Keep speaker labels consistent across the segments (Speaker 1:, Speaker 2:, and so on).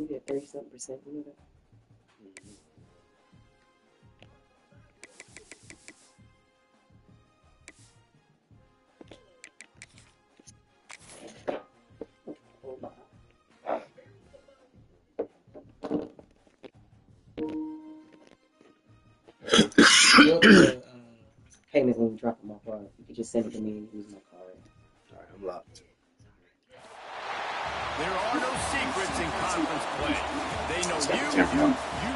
Speaker 1: We get 30-something%. You know that? You'll do the payment when you drop them off. You can just send it to me and use my card.
Speaker 2: Alright, I'm locked.
Speaker 3: There are no secrets in conference play. They know you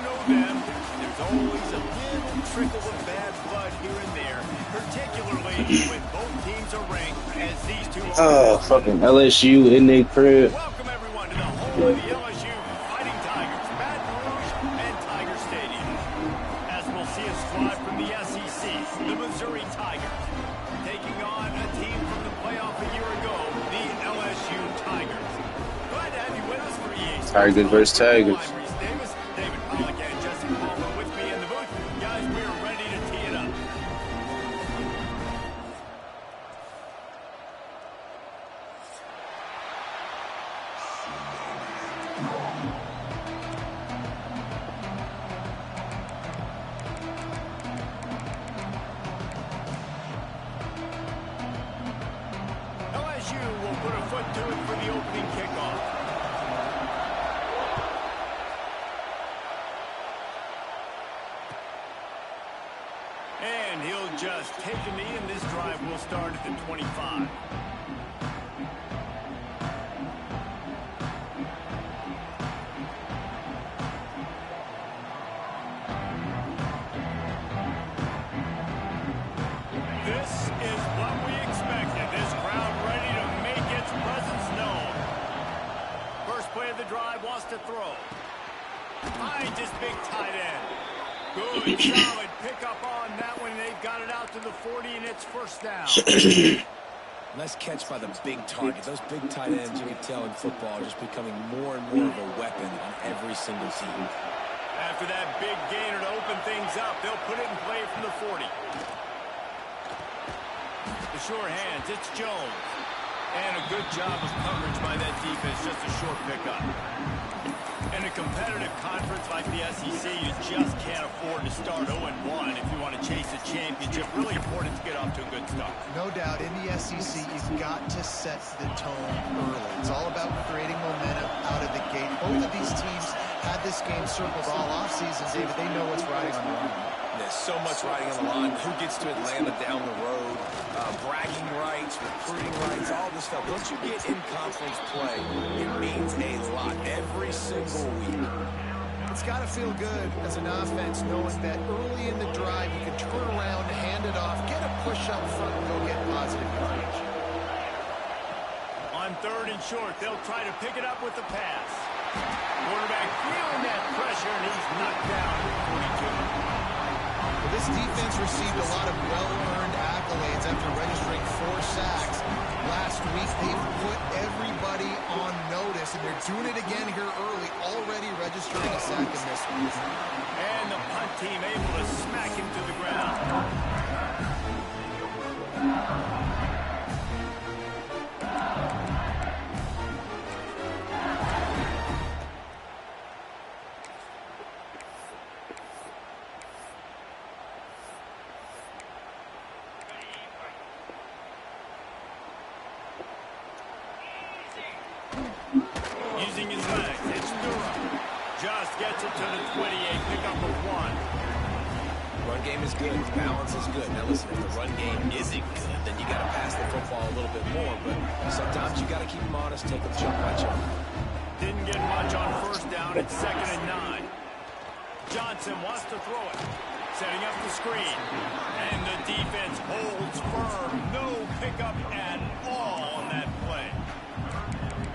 Speaker 3: know them. There's always a little trickle of bad blood here and there, particularly when both teams are ranked as these two are.
Speaker 2: Fucking LSU in their crib.
Speaker 3: Welcome everyone to the home of the LSU Fighting Tigers, Baton Rouge and Tiger Stadium. As we'll see a squad from the SEC, the Missouri Tigers, taking on a team from the playoff a year ago, the LSU Tigers. Glad to have you with us for EA Sports.
Speaker 2: Tigers versus Tigers.
Speaker 3: David Pollack and Jesse Palmer with me in the booth. Guys, we are ready to tee it up. LSU will put a foot to it for the opening kickoff. And he'll just take a knee, and this drive will start at the 25. This is what we expected. This crowd ready to make its presence known. First play of the drive, wants to throw. Finds his big tight end. Good, solid pickup on that one. They've got it out to the 40, and it's first down.
Speaker 4: Nice catch by the big target. Those big tight ends, you can tell in football, are just becoming more and more of a weapon on every single team.
Speaker 3: After that big gainer to open things up, they'll put it in play from the 40. The sure hands, it's Jones. And a good job of coverage by that defense, just a short pickup. In a competitive conference like the SEC, you just can't afford to start 0-1 if you want to chase a championship. Really important to get off to a good start.
Speaker 5: No doubt, in the SEC, you've got to set the tone early. It's all about creating momentum out of the gate. Both of these teams had this game circled all offseason, David. They know what's riding on the line.
Speaker 4: There's so much riding on the line. Who gets to Atlanta down the road? Bragging rights, recruiting rights, all this stuff. Once you get in conference play, it means a lot every single week.
Speaker 5: It's got to feel good as an offense knowing that early in the drive you can turn around, hand it off, get a push up front, and go get positive yardage.
Speaker 3: On third and short, they'll try to pick it up with the pass. Quarterback feeling that pressure, and he's knocked down at 42.
Speaker 5: Well, this defense received a lot of well-earned accolades after registering 4 sacks. Last week, they've put everybody on notice, and they're doing it again here early, already registering a sack in this one.
Speaker 3: And the punt team able to smack him to the ground. Using his legs, it's Durham. Just gets it to the 28, pick up a 1.
Speaker 4: Run game is good. Balance is good. Now listen, if the run game isn't good, then you got to pass the football a little bit more. But sometimes you got to keep them honest, take them chunk by chunk.
Speaker 3: Didn't get much on first down. It's 2nd and 9. Johnson wants to throw it. Setting up the screen. And the defense holds firm. No pickup at all on that play.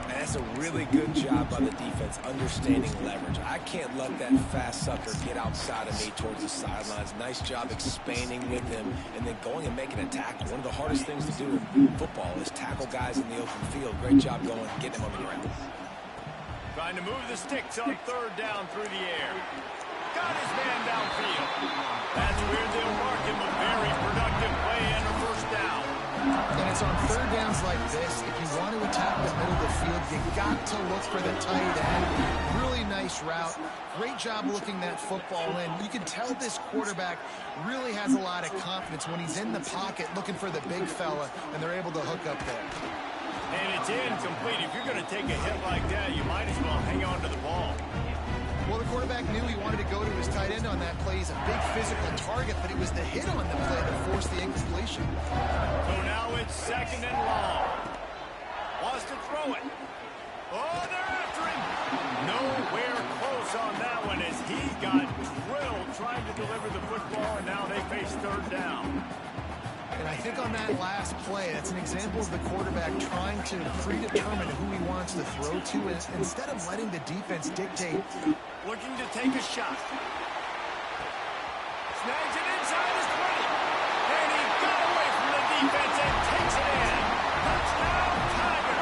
Speaker 4: That's a really good job by the defense, understanding leverage. I can't let that fast sucker get outside of me towards the sidelines. Nice job expanding with him and then going and making a tackle. One of the hardest things to do in football is tackle guys in the open field. Great job going, getting him on the ground.
Speaker 3: Trying to move the sticks on third down through the air. Got his man downfield. That's where they'll mark him a very productive play and a first down.
Speaker 5: And it's on third downs like this, if you want to attack the middle of the field, you got to look for the tight end. Really nice route. Great job looking that football in. You can tell this quarterback really has a lot of confidence when he's in the pocket looking for the big fella, and they're able to hook up there.
Speaker 3: And it's incomplete. If you're going to take a hit like that, you might as well hang on to the ball.
Speaker 5: Well, the quarterback knew he wanted to go to his tight end on that play. He's a big physical target, but it was the hit on the play that forced the incompletion.
Speaker 3: So now it's 2nd and long. Wants to throw it. Oh, they're after him. Nowhere close on that one as he got drilled trying to deliver the football, and now they face 3rd down.
Speaker 5: And I think on that last play, that's an example of the quarterback trying to predetermine who he wants to throw to instead of letting the defense dictate.
Speaker 3: Looking to take a shot. Snags it inside his 20. And he got away from the defense and takes it in. Touchdown, Tiger.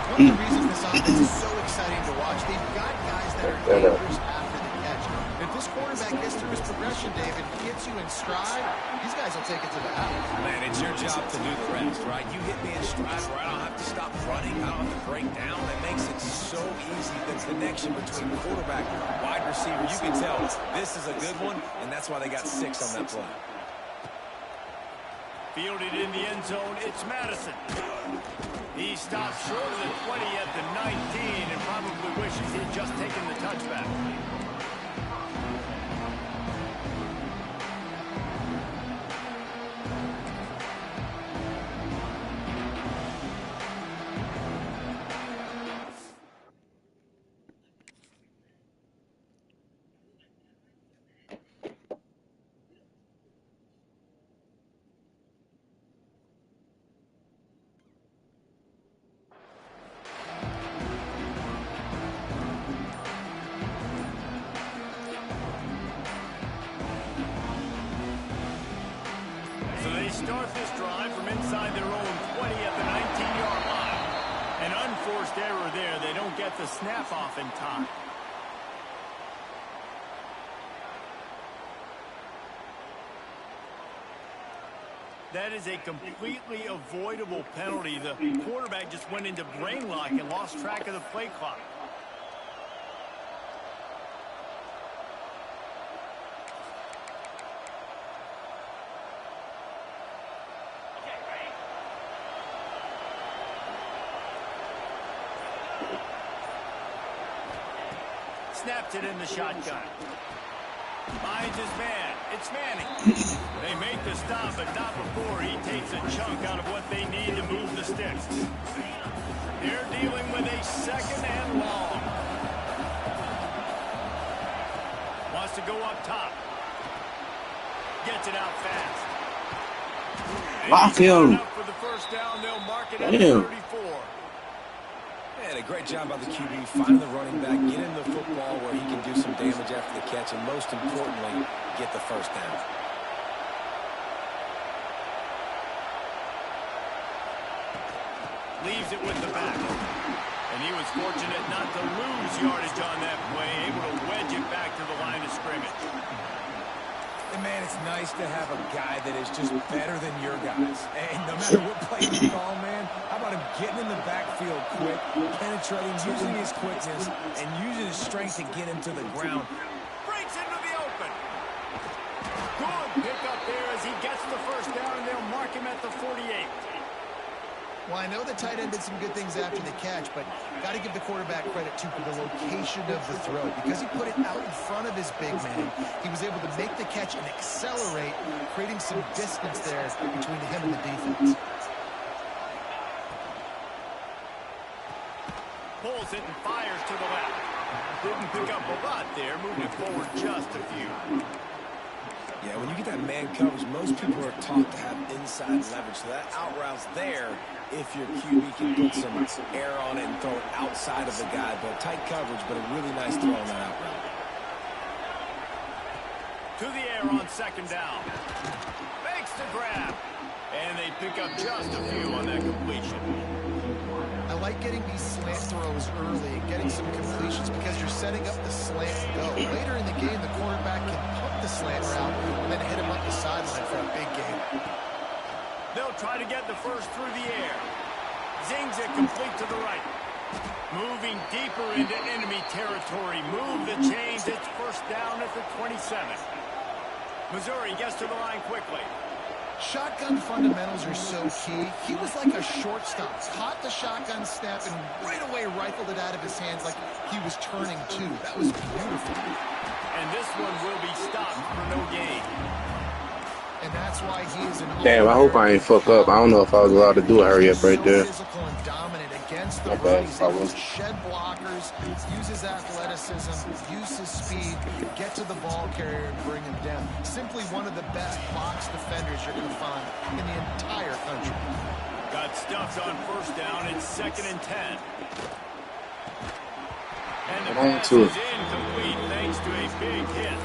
Speaker 5: One of the reasons this offense is so exciting to watch, they've got guys that are dangerous after the catch. If this quarterback gets through his progression, David, gets you in stride, these guys will take it to the house.
Speaker 4: Man, it's your job to do the rest, right? You hit me in stride where I don't have to stop running. I don't have to break down. That makes it so easy. The connection between quarterback and wide receiver, you can tell this is a good one, and that's why they got 6 on that play.
Speaker 3: Fielded in the end zone, it's Madison. He stopped short of the 20 at the 19 and probably wishes he'd just taken the touchback. Start this drive from inside their own 20 at the 19-yard line. An unforced error there. They don't get the snap off in time. That is a completely avoidable penalty. The quarterback just went into brain lock and lost track of the play clock. Snapped it in the shotgun. Finds his man. It's Manning. They make the stop, but not before he takes a chunk out of what they need to move the sticks. They're dealing with a 2nd and long. Wants to go up top. Gets it out fast.
Speaker 2: Lock him.
Speaker 3: For the 1st down, they'll mark it at 34.
Speaker 4: And a great job by the QB, finding the running back, get him the football where he can do some damage after the catch, and most importantly, get the 1st down.
Speaker 3: Leaves it with the back. And he was fortunate not to lose yardage on that play, able to wedge it back to the line of scrimmage.
Speaker 4: And man, it's nice to have a guy that is just better than your guys. And no matter what play you call, man, how about him getting in the backfield quick, penetrating, using his quickness, and using his strength to get him to the ground.
Speaker 3: Breaks into the open. Good pick up there as he gets the 1st down, and they'll mark him at the 48.
Speaker 5: Well, I know the tight end did some good things after the catch, but got to give the quarterback credit, too, for the location of the throw. Because he put it out in front of his big man, he was able to make the catch and accelerate, creating some distance there between him and the defense.
Speaker 3: Pulls it and fires to the left. Didn't pick up a lot there, moving it forward just a few.
Speaker 4: Yeah, when you get that man coverage, most people are taught to have inside leverage. So that out route's there if your QB can put some air on it and throw it outside of the guy. But tight coverage, but a really nice throw on that out route.
Speaker 3: To the air on 2nd down. Makes the grab. And they pick up just a few on that completion.
Speaker 5: I like getting these slant throws early and getting some completions because you're setting up the slant to go. Later in the game, the quarterback can pump the slant route and then hit him up the sideline for a big game.
Speaker 3: They'll try to get the 1st through the air. zings it complete to the right. Moving deeper into enemy territory. Move the chains. It's first down at the 27. Missouri gets to the line quickly.
Speaker 5: Shotgun fundamentals are so key. He was like a shortstop. Caught the shotgun snap and right away rifled it out of his hands like he was turning two. That was beautiful.
Speaker 3: And this one will be stopped for no gain.
Speaker 5: And that's why he is an
Speaker 2: Damn, I hope I ain't fuck up. I don't know if I was allowed to do a hurry up right there.
Speaker 5: Physical and dominant against the
Speaker 2: Okay,
Speaker 5: run. He's
Speaker 2: I
Speaker 5: able
Speaker 2: was.
Speaker 5: to shed blockers, use his athleticism, use his speed, get to the ball carrier and bring him down. Simply one of the best box defenders you're going to find in the entire country.
Speaker 3: Got stuffed on first down. It's 2nd and 10. And the pass is incomplete thanks to a big hit.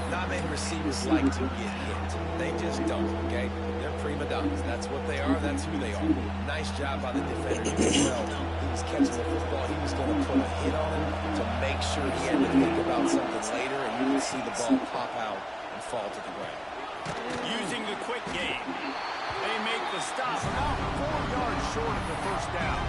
Speaker 4: Not many receivers like to get hit. They just don't, okay? They're prima donnas. That's what they are. That's who they are. Nice job by the defender. You can tell he was catching the football. He was going to put a hit on him to make sure he had to think about something later, and you will see the ball pop out and fall to the ground.
Speaker 3: Using the quick game. They make the stop about 4 yards short of the first down.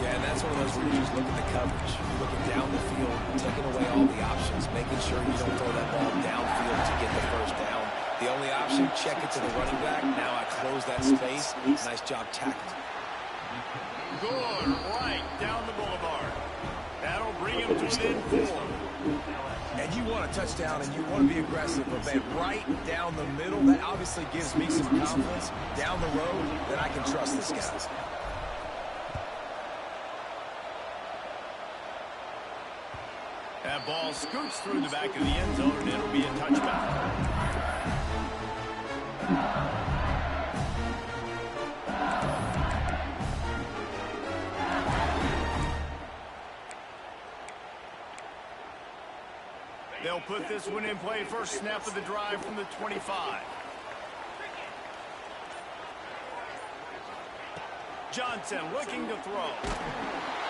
Speaker 4: Yeah, and that's one of those where you just look at the coverage. You're looking down the field, taking away all the options, making sure you don't throw that ball downfield to get the first down. The only option, check it to the running back. Now I close that space. Nice job tackling.
Speaker 3: Good right down the boulevard. That'll bring him to within 4.
Speaker 4: And you want a touchdown and you want to be aggressive, but man, right down the middle, that obviously gives me some confidence down the road that I can trust this guy.
Speaker 3: That ball scoots through the back of the end zone, and it'll be a touchback. They'll put this one in play. First snap of the drive from the 25. Johnson looking to throw.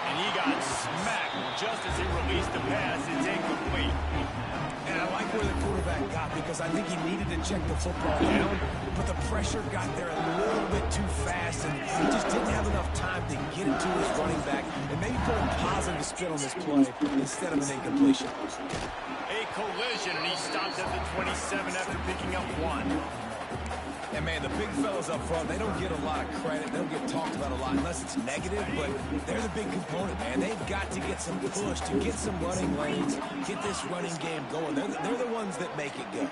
Speaker 3: And he got smacked just as he released the pass. It's incomplete.
Speaker 4: And I like where the quarterback got because I think he needed to check the football down, but the pressure got there a little bit too fast, and he just didn't have enough time to get it to his running back and maybe put a positive spin on this play instead of an incompletion.
Speaker 3: A collision, and he stopped at the 27 after picking up 1.
Speaker 4: And, man, the big fellas up front, they don't get a lot of credit. They don't get talked about a lot unless it's negative, but they're the big component, man. They've got to get some push to get some running lanes, get this running game going. They're the ones that make it go.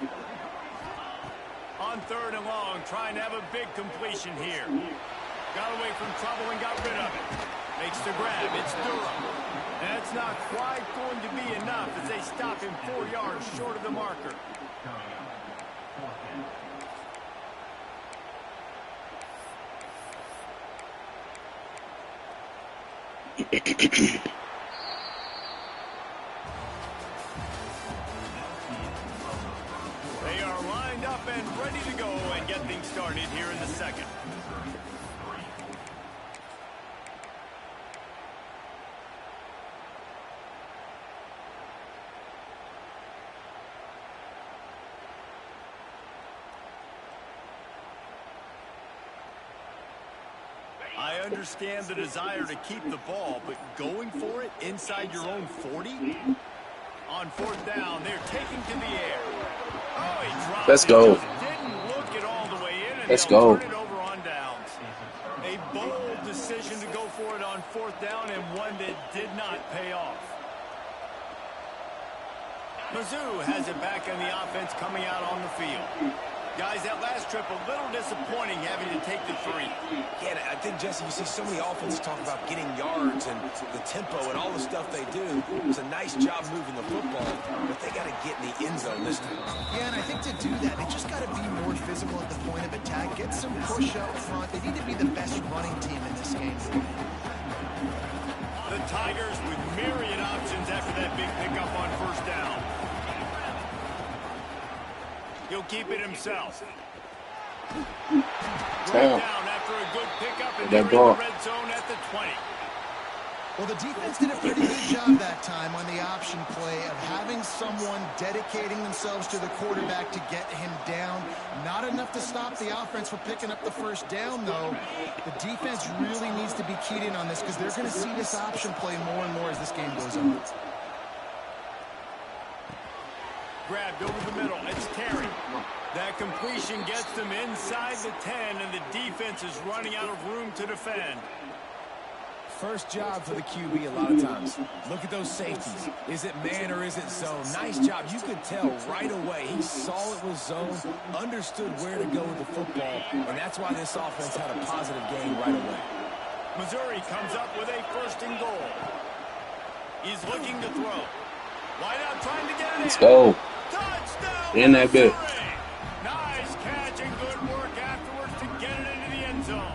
Speaker 3: On 3rd and long, trying to have a big completion here. Got away from trouble and got rid of it. Makes the grab. It's Durham. That's not quite going to be enough as they stop him 4 yards short of the marker. They are lined up and ready to go and get things started here in the second. I understand the desire to keep the ball, but going for it inside your own 40? On 4th down, they're taking to the air. Oh, he dropped
Speaker 2: Let's
Speaker 3: it.
Speaker 2: go.
Speaker 3: Just didn't look it all the way in, and
Speaker 2: Let's
Speaker 3: they'll
Speaker 2: go.
Speaker 3: turn it over on downs. A bold decision to go for it on 4th down, and one that did not pay off. Mizzou has it back in the offense coming out on the field. Guys, that last trip, a little disappointing having to take the 3.
Speaker 4: Yeah, I think, Jesse, you see so many offenses talk about getting yards and the tempo and all the stuff they do. It's a nice job moving the football, but they got to get in the end zone this time.
Speaker 5: Yeah, and I think to do that, they just got to be more physical at the point of attack, get some push up front. They need to be the best running team in this game.
Speaker 3: The Tigers with myriad options after that big pickup on 1st down. He'll keep it himself. Brought down after a good pickup, and they're in the red zone at the 20.
Speaker 5: Well, the defense did a pretty good job that time on the option play of having someone dedicating themselves to the quarterback to get him down. Not enough to stop the offense from picking up the first down, though. The defense really needs to be keyed in on this because they're going to see this option play more and more as this game goes on.
Speaker 3: Grabbed over the middle. It's Terry. That completion gets them inside the 10, and the defense is running out of room to defend.
Speaker 4: First job for the QB a lot of times. Look at those safeties. Is it man or is it zone? Nice job. You could tell right away. He saw it was zone, understood where to go with the football, and that's why this offense had a positive gain right away.
Speaker 3: Missouri comes up with a 1st and goal. He's looking to throw. Wide out trying to get it in.
Speaker 2: Let's go.
Speaker 3: Touchdown,
Speaker 2: In that bit.
Speaker 3: Missouri. Nice catch and good work afterwards to get it into the end zone.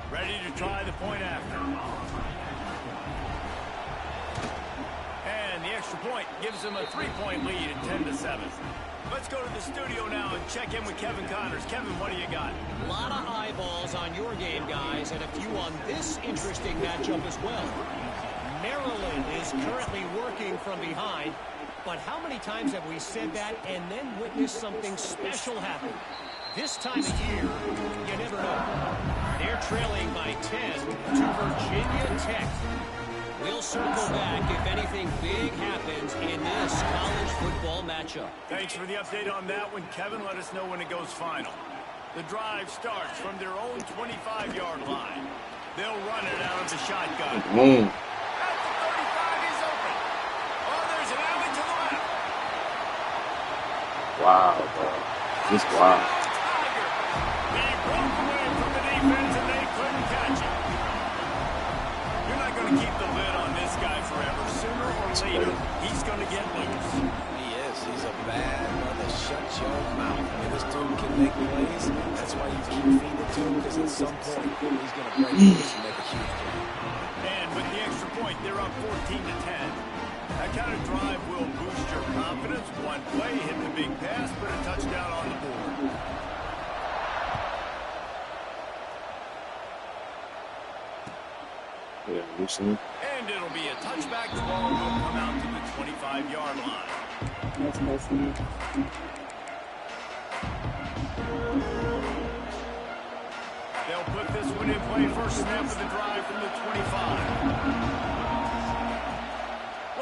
Speaker 3: Ready to try the point after. And the extra point gives them a 3-point lead at 10-7. Let's go to the studio now and check in with Kevin Connors. Kevin, what do you got?
Speaker 6: A lot of eyeballs on your game, guys, and a few on this interesting matchup as well. Maryland is currently working from behind, but how many times have we said that and then witnessed something special happen? This time of year, you never know. They're trailing by 10 to Virginia Tech. We'll circle back if anything big happens in this college football matchup.
Speaker 3: Thanks for the update on that one, Kevin. Let us know when it goes final. The drive starts from their own 25-yard line. They'll run it out of the shotgun.
Speaker 2: Wow, bro. This wild.
Speaker 3: He broke away from the defense and they couldn't catch him. You're not going to keep the lid on this guy forever. Sooner or later, he's going to get loose.
Speaker 4: He is. He's a bad mother. Shut your mouth. I mean, this dude can make plays. That's why you keep feeding it to him, because at some point, he's going to break loose and make a huge play.
Speaker 3: And with the extra point, they're up 14-10. That kind of drive will boost your confidence. One play, hit the big pass, put a touchdown on the board.
Speaker 2: Yeah, loosen.
Speaker 3: And it'll be a touchback. The ball will come out to the 25-yard line.
Speaker 1: That's nice.
Speaker 3: They'll put this one in play. First snap of the drive from the 25.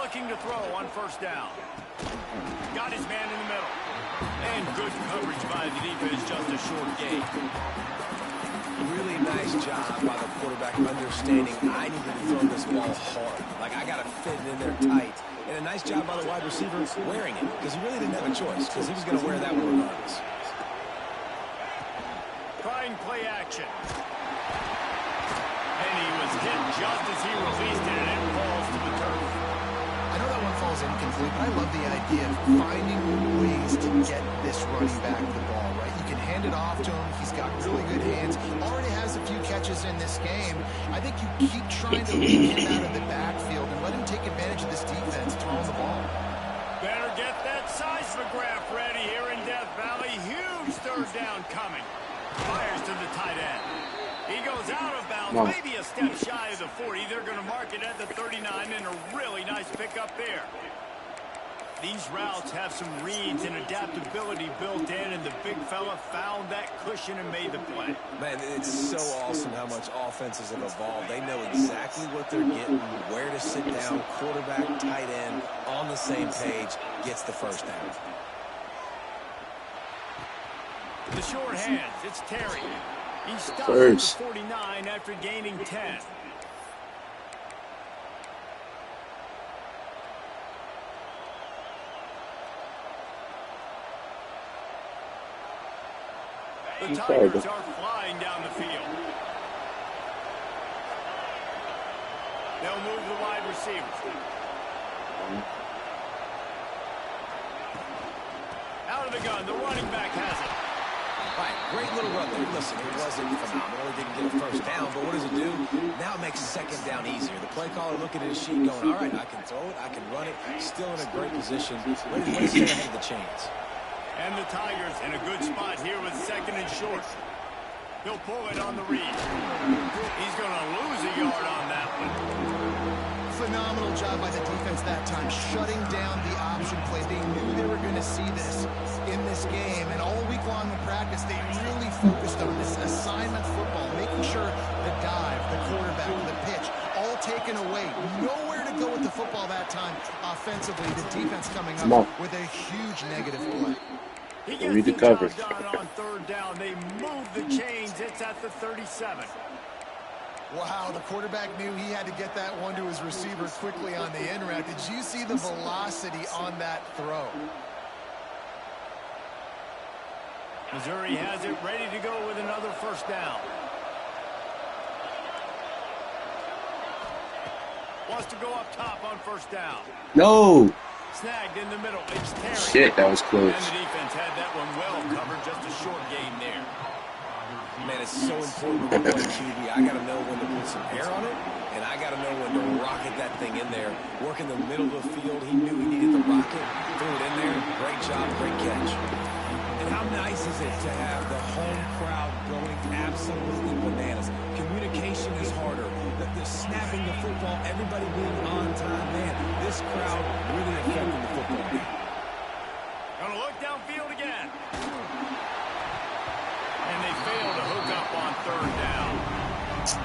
Speaker 3: Looking to throw on 1st down. Got his man in the middle. And good coverage by the defense, just a short gain.
Speaker 4: Really nice job by the quarterback understanding I need to throw this ball hard. Like, I got to fit it in there tight. And a nice job by the wide receiver wearing it, because he really didn't have a choice, because he was going to wear that one regardless.
Speaker 3: Trying play action. And he was hit just as he released it, and it falls to the turf.
Speaker 5: I know that one falls incomplete, but I love the idea of finding ways to get this running back the ball, right? You can hand it off to him. He's got really good hands. Already has a few catches in this game. I think you keep trying to lead him out of the backfield and let him take advantage of this defense throwing the ball.
Speaker 3: Better get that seismograph ready here in Death Valley. Huge 3rd down coming. Fires to the tight end. He goes out of bounds, maybe a step shy of the 40. They're going to mark it at the 39, and a really nice pickup there. These routes have some reads and adaptability built in, and the big fella found that cushion and made the play.
Speaker 4: Man, it's so awesome how much offenses have evolved. They know exactly what they're getting, where to sit down, quarterback, tight end, on the same page, gets the 1st down.
Speaker 3: The short hands, it's Terry. He stops
Speaker 2: First.
Speaker 3: at the 49 after gaining 10. The Tigers are flying down the field. They'll move the wide receiver. Out of the gun, the running back has it.
Speaker 4: All right, great little run there. Listen, it wasn't phenomenal. It didn't get a first down, but what does it do? Now it makes second down easier. The play caller looking at his sheet going, all right, I can throw it, I can run it. Still in a great position. Ready to stay ahead of the chains.
Speaker 3: And the Tigers in a good spot here with second and short. He'll pull it on the read. He's going to lose a yard on that one.
Speaker 5: Phenomenal job by the defense that time, shutting down the option play. They knew they were going to see this in this game, and all week long in practice, they really focused on this assignment football, making sure the dive, the quarterback, the pitch, all taken away. Nowhere to go with the football that time offensively. The defense coming up with a huge negative play.
Speaker 3: He gets
Speaker 2: Read the
Speaker 3: the
Speaker 2: coverage.
Speaker 3: job done on third down. They move the chains. It's at the 37.
Speaker 5: Wow, the quarterback knew he had to get that one to his receiver quickly on the in route. Did you see the velocity on that throw?
Speaker 3: Missouri has it ready to go with another first down. Wants to go up top on first down.
Speaker 2: No.
Speaker 3: Snagged in the middle. It's Terry.
Speaker 2: Shit, that was close.
Speaker 3: And the defense had that one well covered. Just a short gain there.
Speaker 4: Man, it's so important when you play QB. I got to know when to put some air on it, and I got to know when to rocket that thing in there. Work in the middle of the field. He knew he needed the rocket. Threw it in there. Great job. Great catch.
Speaker 7: And how nice is it to have the home crowd going absolutely bananas? Communication is harder. The snapping the football, everybody being on time. Man, this crowd really affecting the football game.
Speaker 3: Gonna look downfield again. And they fail to hook up on third down.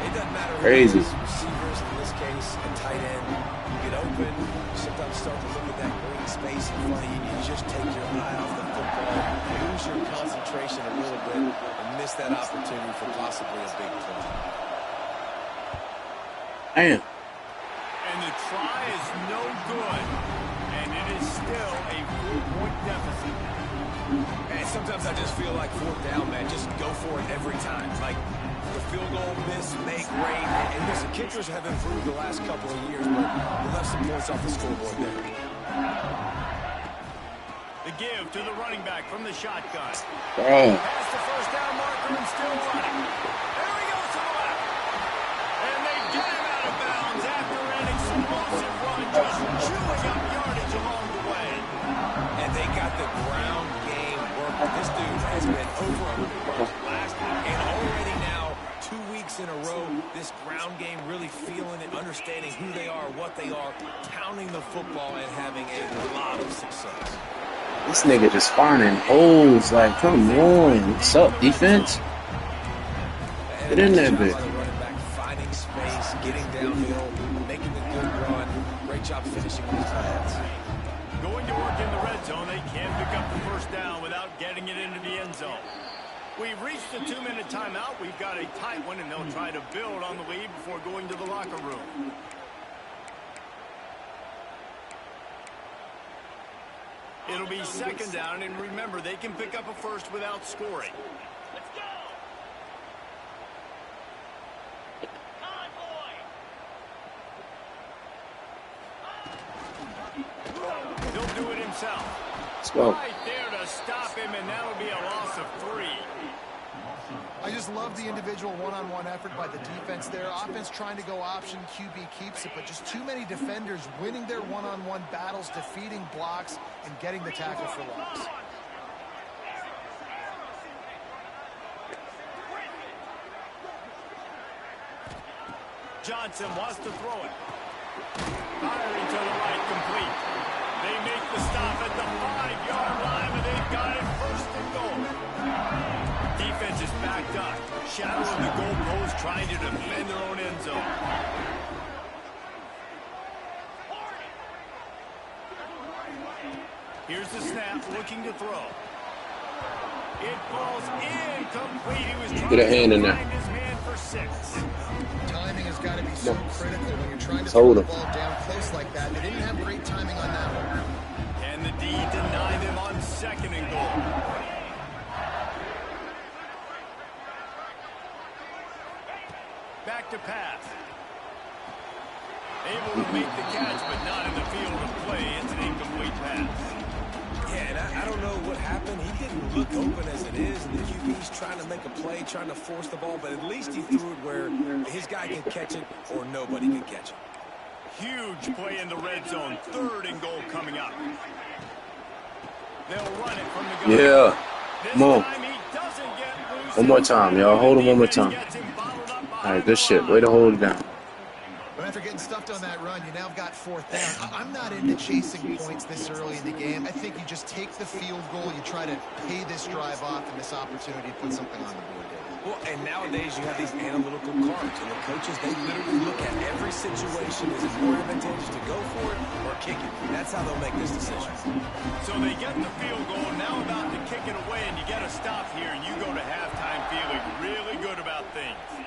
Speaker 4: It doesn't matter who
Speaker 2: Crazy.
Speaker 4: it is, receivers, in this case, a tight end. You get open, you sometimes start to look at that green space in front of you, you just take your eye off the football, lose your concentration a little bit, and miss that opportunity for possibly a big play.
Speaker 2: Damn.
Speaker 3: And the try is no good. And it is still a 4-point deficit.
Speaker 4: And sometimes I just feel like fourth down, man, just go for it every time. Like, the field goal, miss, make, great. And listen, kickers have improved the last couple of years, but we left some points off the scoreboard there.
Speaker 3: The give to the running back from the shotgun.
Speaker 2: Bro.
Speaker 3: Past the first down marker and still running. There he goes to the left. And they get him out of bounds after an explosive run, just chewing up yardage along the way.
Speaker 4: And they got the ground game working. This dude has been over 100 yards last week, and already now, 2 weeks in a row, this ground game really feeling it, understanding who they are, what they are, pounding the football and having a lot of success.
Speaker 2: This nigga just finding holes. Like, come on. What's up, defense? Get in there, bitch.
Speaker 4: Running back, finding space, getting downhill, making a good run. Great job finishing with his hands.
Speaker 3: Going to work in the red zone, they can pick up the first down without getting it into the end zone. We've reached the 2-minute timeout. We've got a tight one, and they'll try to build on the lead before going to the locker room. It'll be second down, and remember, they can pick up a first without scoring. Let's go! He'll do it himself.
Speaker 2: Let's go.
Speaker 3: Right there to stop him, and that'll be a loss of 3.
Speaker 5: I just love the individual one-on-one effort by the defense there. Offense trying to go option, QB keeps it, but just too many defenders winning their one-on-one battles, defeating blocks, and getting the tackle for loss.
Speaker 3: Johnson wants to throw it. Firing to the right, complete. They make the stop at the 5-yard line, and they've got it first and goal. Defense is backed up, shadowing the goalpost, trying to defend their own end zone. Here's the snap, looking to throw. It falls incomplete. He was trying
Speaker 2: Get a hand in
Speaker 3: to
Speaker 2: there.
Speaker 3: find his man for 6.
Speaker 5: Timing has got to be so critical when you're trying to
Speaker 2: Hold
Speaker 5: throw
Speaker 2: him.
Speaker 5: the ball down close like that. They didn't have great timing on that one.
Speaker 3: And the D denied them on second and goal. Back to pass. Able to make the catch, but not in the field of play. It's an incomplete pass.
Speaker 4: Yeah, and I don't know what happened. He didn't look open as it is, and the QB's trying to make a play, trying to force the ball, but at least he threw it where his guy could catch it or nobody could catch it.
Speaker 3: Huge play in the red zone. 3rd and goal coming up. They'll run it from the gun.
Speaker 2: Yeah.
Speaker 3: This
Speaker 2: Come on.
Speaker 3: time he doesn't get loose.
Speaker 2: One more time, y'all. Hold him one more time. All right, good shit. Way to hold it down.
Speaker 5: But after getting stuffed on that run, you now got 4th down. I'm not into chasing points this early in the game. I think you just take the field goal. You try to pay this drive off and this opportunity to put something on the board.
Speaker 4: Well, and nowadays you have these analytical cards, and the coaches, they literally look at every situation. Is it more advantageous to go for it or kick it? That's how they'll make this decision.
Speaker 3: So they get the field goal, now about to kick it away, and you get a stop here, and you go to halftime feeling really good about things.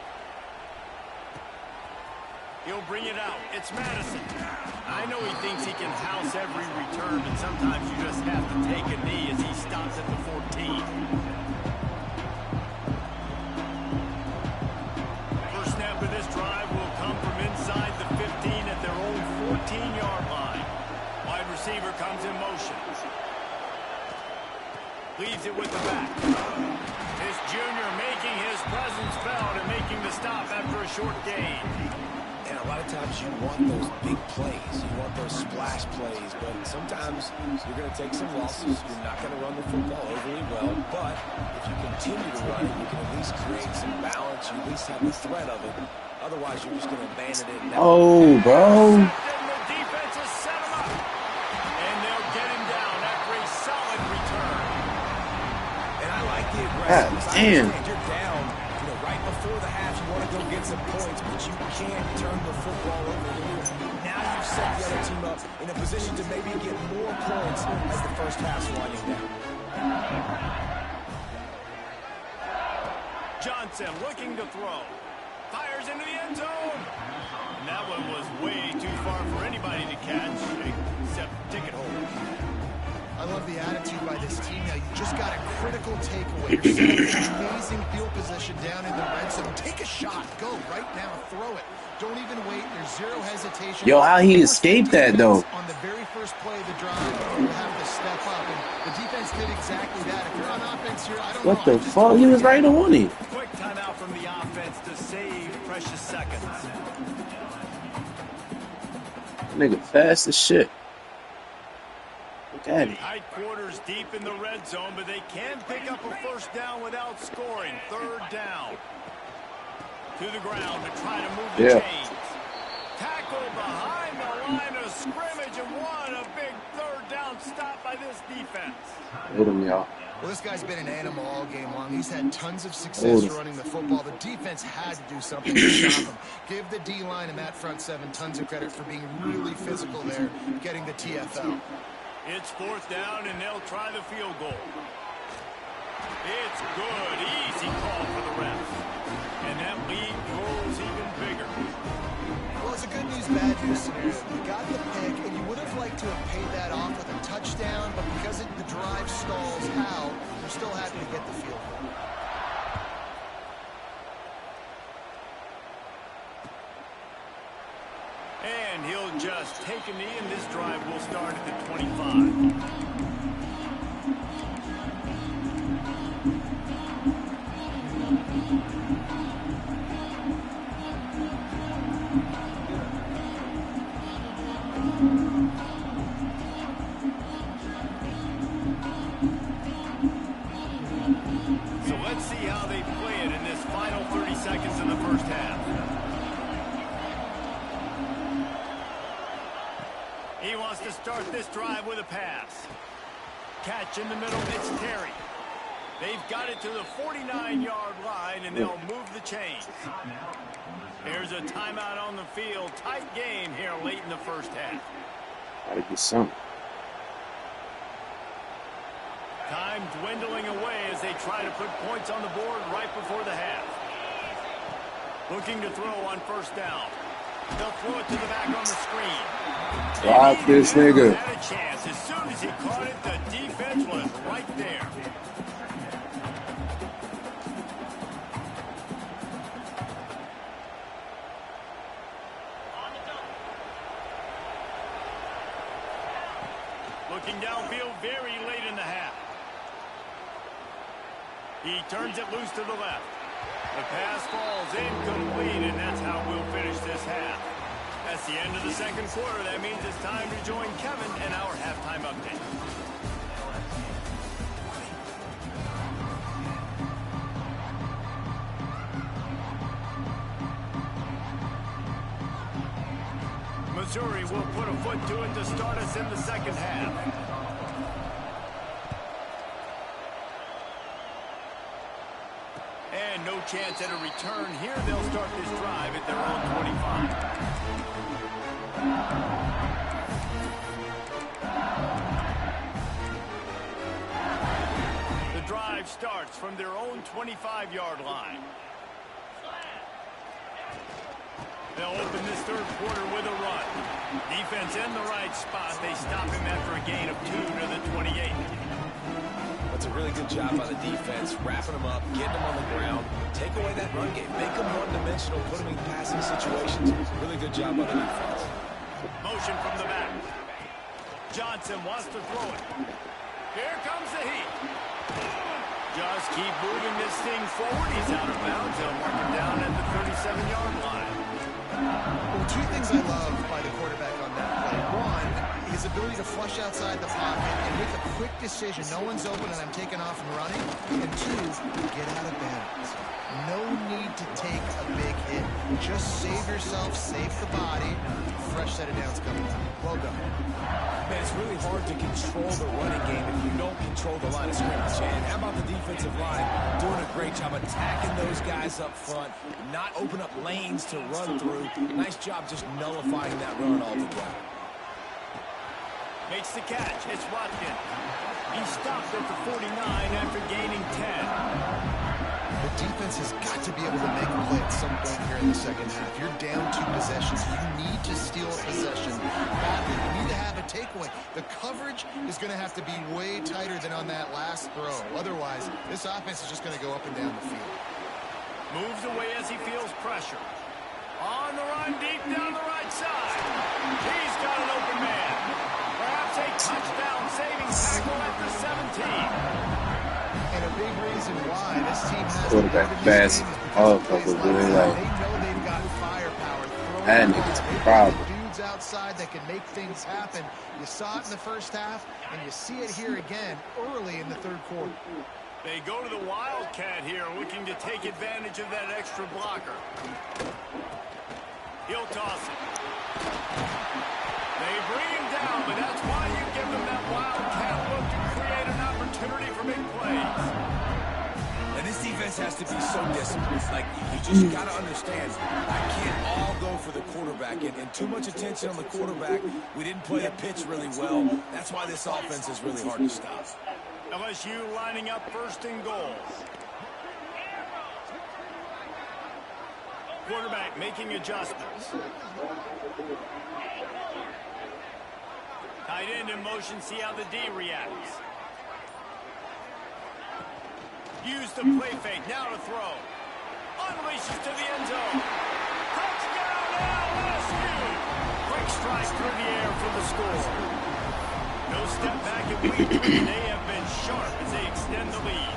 Speaker 3: He'll bring it out. It's Madison. I know he thinks he can house every return, but sometimes you just have to take a knee as he stops at the 14. First snap of this drive will come from inside the 15 at their own 14-yard line. Wide receiver comes in motion. Leaves it with the back. This junior making his presence felt and making the stop after a short gain.
Speaker 4: And a lot of times you want those big plays. You want those splash plays. But sometimes you're going to take some losses. You're not going to run the football overly well. But if you continue to run it, you can at least create some balance. You at least have the threat of it. Otherwise, you're just going to abandon it.
Speaker 2: Oh, bro.
Speaker 3: The defense has set him up. And they'll get him down after a solid return.
Speaker 4: And I like the aggressiveness.
Speaker 2: God,
Speaker 4: I
Speaker 2: damn.
Speaker 4: understand you're down. Right before the half, you want to go get some points, but you can't turn the football over here. Now you've set the other team up in a position to maybe get more points as the first half's winding down.
Speaker 3: Johnson looking to throw. Fires into the end zone. And that one was way too far for anybody to catch, except ticket holders.
Speaker 5: I love the attitude by this team now. You just got a critical takeaway. You're setting an amazing field position down in the red zone. Take a shot. Go right now. Throw it. Don't even wait. There's zero hesitation.
Speaker 2: Yo, how he escaped that, though.
Speaker 5: On the very first play of the drive, you have to step up. And the defense did exactly that. If you're on offense here, I don't know.
Speaker 2: What the fuck? He was right on it.
Speaker 3: Quick timeout from the offense to save precious seconds.
Speaker 2: Nigga fast as shit. Look at it.
Speaker 3: Tight quarters deep in the red zone, but they can pick up a first down without scoring. 3rd down. To the ground to try to move the chains. Tackle behind the line of scrimmage, and what a big 3rd down stop by this defense.
Speaker 2: Hold him, y'all.
Speaker 5: Well, this guy's been an animal all game long. He's had tons of success running the football. The defense had to do something to stop him. Give the D-line and that front 7 tons of credit for being really physical there, getting the TFL.
Speaker 3: It's 4th down, and they'll try the field goal. It's good. Easy call for the refs. And that lead grows even bigger.
Speaker 5: Well, it's a good news, bad news scenario. You got the pick, and you would have liked to have paid that off with a touchdown, but because the drive stalls out, you're still happy to get the field goal.
Speaker 3: And he'll just take a knee, and this drive will start at the 25. So let's see how they play it in this final 30 seconds in the first half. He wants to start this drive with a pass. Catch in the middle, it's Terry. They've got it to the 49-yard line, and they'll move the chains. There's a timeout on the field. Tight game here late in the first half.
Speaker 2: Gotta get something.
Speaker 3: Time dwindling away as they try to put points on the board right before the half. Looking to throw on first down. They'll throw it to the back on the screen.
Speaker 2: Block this nigga.
Speaker 3: Had a chance. As soon as he caught it, the defense was right there. Looking downfield very late in the half. He turns it loose to the left. The pass falls incomplete, and that's how we'll finish this half. That's the end of the second quarter. That means it's time to join Kevin and our halftime update. Missouri will put a foot to it to start us in the second half. And no chance at a return here. They'll start this drive at their own 25. The drive starts from their own 25-yard line. They'll open this third quarter with a run. Defense in the right spot. They stop him after a gain of 2 to the 28.
Speaker 4: That's a really good job by the defense, wrapping them up, getting them on the ground, take away that run game, make them one-dimensional, put them in passing situations. Really good job by the defense.
Speaker 3: Motion from the back. Johnson wants to throw it. Here comes the heat. Just keep moving this thing forward. He's out of bounds. They'll mark him down at the 37-yard line.
Speaker 5: Well, two things I love by the quarterback on that play. One, his ability to flush outside the pocket, and with a quick decision, no one's open and I'm taking off and running. And two, get out of bounds. No need to take a big hit. Just save yourself, save the body. Fresh set of downs coming up. Well done.
Speaker 4: Man, it's really hard to control the running game if you don't control the line of scrimmage. And how about the defensive line doing a great job attacking those guys up front, not open up lanes to run through. Nice job just nullifying that run altogether.
Speaker 3: Makes the catch. It's Watkins. He stopped at the 49 after gaining 10.
Speaker 5: The defense has got to be able to make a play at some point here in the second half. You're down 2 possessions. You need to steal a possession badly. You need to have a takeaway. The coverage is going to have to be way tighter than on that last throw. Otherwise, this offense is just going to go up and down the field.
Speaker 3: Moves away as he feels pressure. On the run, deep down the right side. He's got an open man. Perhaps a touchdown-saving tackle at the 17.
Speaker 5: And a big reason why this team has
Speaker 2: quarterback fast off of a really like
Speaker 5: they know they've got firepower.
Speaker 2: that nigga's a problem.
Speaker 5: Dudes outside that can make things happen. You saw it in the first half, and you see it here again early in the third quarter.
Speaker 3: They go to the Wildcat here, looking to take advantage of that extra blocker. He'll toss it. They bring him down, but that's why you give them that Wildcat look to create an opportunity for big plays.
Speaker 4: And this defense has to be so disciplined. Like, you just got to understand, I can't all go for the quarterback. And too much attention on the quarterback. We didn't play the pitch really well. That's why this offense is really hard to stop.
Speaker 3: LSU lining up first and goal. Quarterback making adjustments. Tight end in motion, see how the D reacts. Use the play fake, now to throw. Unleashes to the end zone. Touchdown LSU! Quick strike through the air for the score. No step back in week 3. They have been sharp as they extend the lead.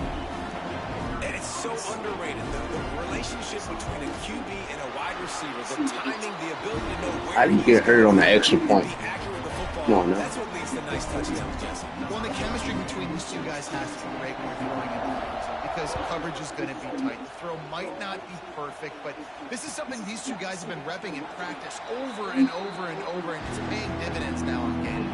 Speaker 4: And it's so underrated, the relationship between a QB and a wide receiver, the timing, the ability to know where
Speaker 2: I didn't get hurt on the extra point. No.
Speaker 4: That's what leads to nice touchdowns, Jesse.
Speaker 5: Well, the chemistry between these two guys has to be great when you're throwing in the end zone because coverage is going to be tight. The throw might not be perfect, but this is something these two guys have been repping in practice over and over and over, and it's paying dividends now on game.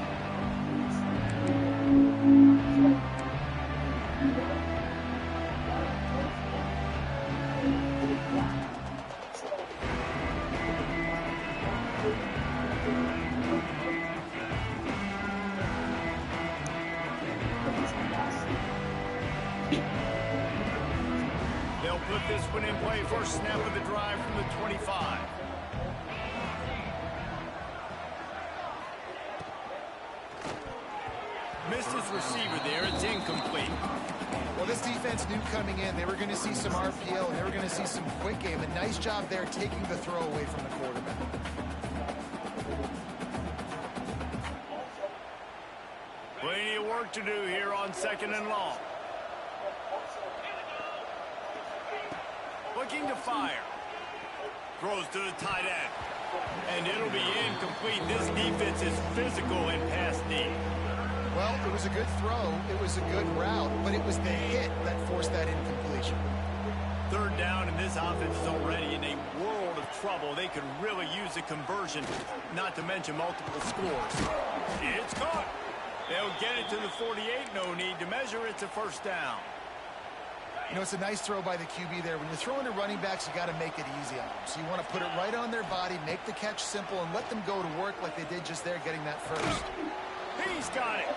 Speaker 3: They'll put this one in play. First snap of the drive from the 25. Missed his receiver there. It's incomplete.
Speaker 5: Well, this defense knew coming in they were going to see some RPO, and they were going to see some quick game. A nice job there taking the throw away from the quarterback.
Speaker 3: work to do here on 2nd and long. Looking to fire. Throws to the tight end. And it'll be incomplete. This defense is physical and pass deep.
Speaker 5: Well, it was a good throw. It was a good route, but it was the hit that forced that incompletion.
Speaker 3: 3rd down, and this offense is already in a world of trouble. They could really use a conversion, not to mention multiple scores. It's caught. They'll get it to the 48. No need to measure. It's a 1st down.
Speaker 5: You know, it's a nice throw by the QB there. When you're throwing to running backs, you got to make it easy on them. So you want to put it right on their body, make the catch simple, and let them go to work like they did just there, getting that first.
Speaker 3: He's got it.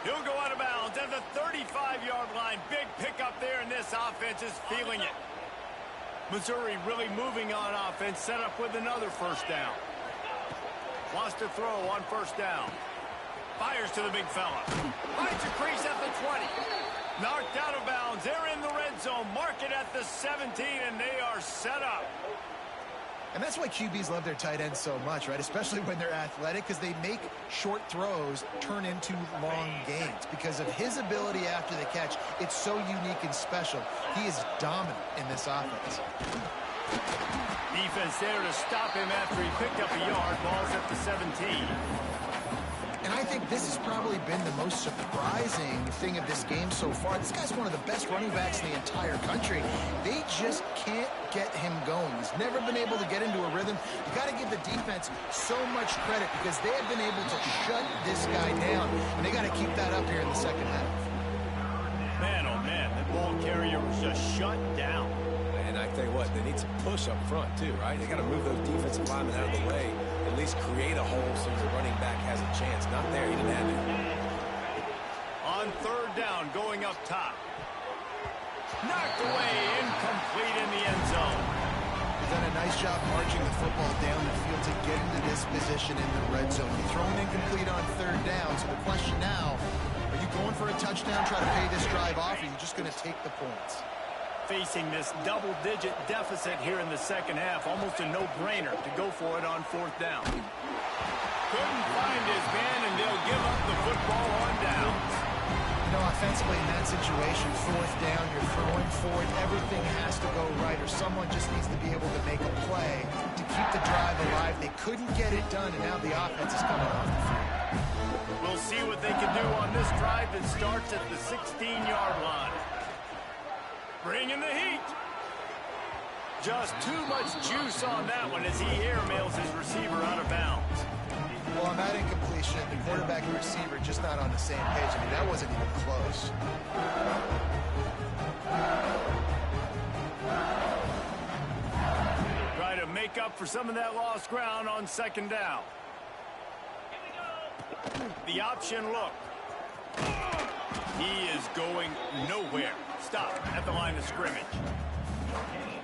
Speaker 3: He'll go out of bounds at the 35-yard line. Big pickup there, and this offense is feeling it. Missouri really moving on offense, set up with another 1st down. Wants to throw on 1st down. Fires to the big fella. Finds a crease at the 20. Knocked out of bounds. They're in the red zone. Mark it at the 17, and they are set up.
Speaker 5: And that's why QBs love their tight ends so much, right? Especially when they're athletic, because they make short throws turn into long gains. Because of his ability after the catch, it's so unique and special. He is dominant in this offense.
Speaker 3: Defense there to stop him after he picked up a yard. Ball's at the 17.
Speaker 5: And I think this has probably been the most surprising thing of this game so far. This guy's one of the best running backs in the entire country. They just can't get him going. He's never been able to get into a rhythm. You got to give the defense so much credit because they have been able to shut this guy down. And they got to keep that up here in the 2nd half.
Speaker 3: Man, oh man, that ball carrier was just shut down.
Speaker 4: And I tell you what, they need some push up front too, right? They got to move those defensive linemen out of the way. At least create a hole so the running back has a chance. Not there, he didn't have it.
Speaker 3: On 3rd down, going up top. Knocked away, incomplete in the end zone.
Speaker 5: He's done a nice job marching the football down the field to get into this position in the red zone. You throw an incomplete on 3rd down, so the question now, are you going for a touchdown, try to pay this drive off, or are you just going to take the points?
Speaker 3: Facing this double-digit deficit here in the 2nd half, almost a no-brainer to go for it on 4th down. Couldn't find his man, and they'll give up the football on downs.
Speaker 5: You know, offensively in that situation, 4th down, you're throwing for it, everything has to go right, or someone just needs to be able to make a play to keep the drive alive. They couldn't get it done, and now the offense is coming off the field.
Speaker 3: We'll see what they can do on this drive that starts at the 16-yard line. Bringing the heat. Just too much juice on that one as he airmails his receiver out of bounds.
Speaker 5: Well, on that incompletion, the quarterback and receiver just not on the same page. I mean, that wasn't even close.
Speaker 3: Try to make up for some of that lost ground on 2nd down. The option look. He is going nowhere. Stop at the line of scrimmage.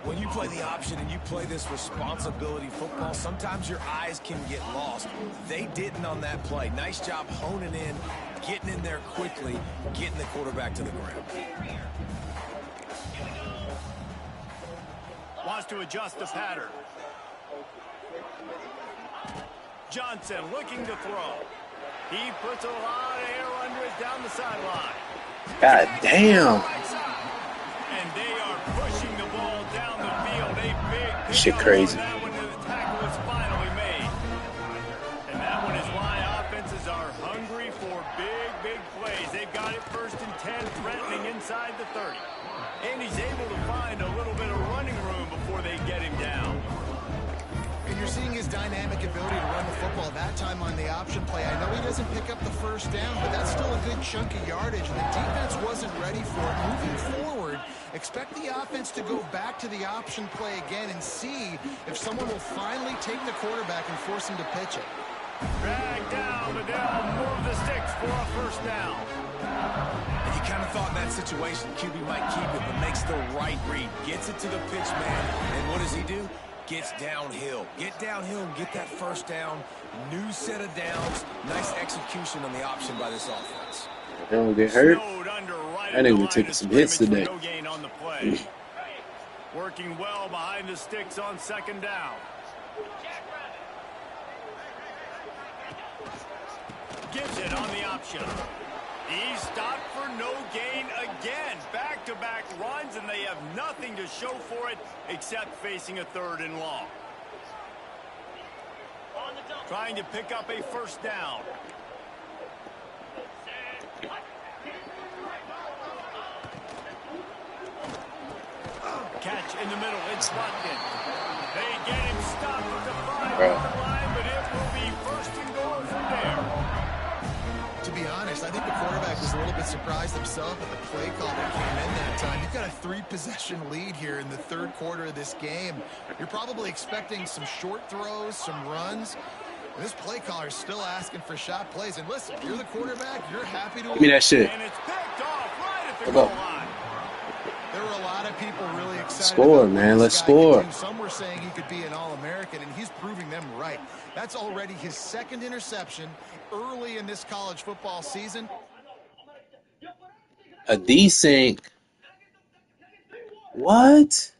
Speaker 4: When you play the option and you play this responsibility football, sometimes your eyes can get lost. They didn't on that play. Nice job honing in, getting in there quickly, getting the quarterback to the ground.
Speaker 3: Wants to adjust the pattern. Johnson looking to throw. He puts a lot of air under it down the sideline.
Speaker 2: God damn.
Speaker 3: And they are pushing the ball down the field. A big
Speaker 2: Shit crazy.
Speaker 3: that one, the tackle is finally made. And that one is why offenses are hungry for big plays. They've got it 1st and 10, threatening inside the 30. And he's able to find a little bit of running room before they get him down.
Speaker 5: And you're seeing his dynamic ability to run the football, that time on the option play. I know he doesn't pick up the 1st down, but that's still a good chunk of yardage, and the defense wasn't ready for it. Moving forward, expect the offense to go back to the option play again and see if someone will finally take the quarterback and force him to pitch it.
Speaker 3: Drag down, Liddell, move the sticks for a 1st down.
Speaker 4: And you kind of thought in that situation QB might keep it, but makes the right read. Gets it to the pitch man, and what does he do? Gets downhill. Get downhill and get that 1st down. New set of downs. Nice execution on the option by this offense.
Speaker 2: They don't get hurt.
Speaker 3: Right,
Speaker 2: I think we're taking some hits today.
Speaker 3: No gain on the play. Working well behind the sticks on 2nd down. Gives it on the option. He's stopped for no gain again. Back-to-back runs, and they have nothing to show for it except facing a 3rd and long. Trying to pick up a first down. Catch in the middle. It's Watkins. They get him stopped at the 5-yard line, but it will be 1st and goal from there.
Speaker 5: To be honest, I think the quarterback was a little bit surprised himself at the play call that came in that time. You've got a 3-possession lead here in the 3rd quarter of this game. You're probably expecting some short throws, some runs. This play caller is still asking for shot plays. And listen, you're the quarterback. You're happy to...
Speaker 2: Give me that shit.
Speaker 3: And it's picked off right at the
Speaker 2: Let's
Speaker 3: goal
Speaker 2: go.
Speaker 3: line.
Speaker 5: There were a lot of people really excited.
Speaker 2: Score,
Speaker 5: about what
Speaker 2: man.
Speaker 5: this
Speaker 2: Let's
Speaker 5: guy
Speaker 2: score.
Speaker 5: could do. Some were saying he could be an All-American, and he's proving them right. That's already his 2nd interception early in this college football season.
Speaker 2: A desync. What?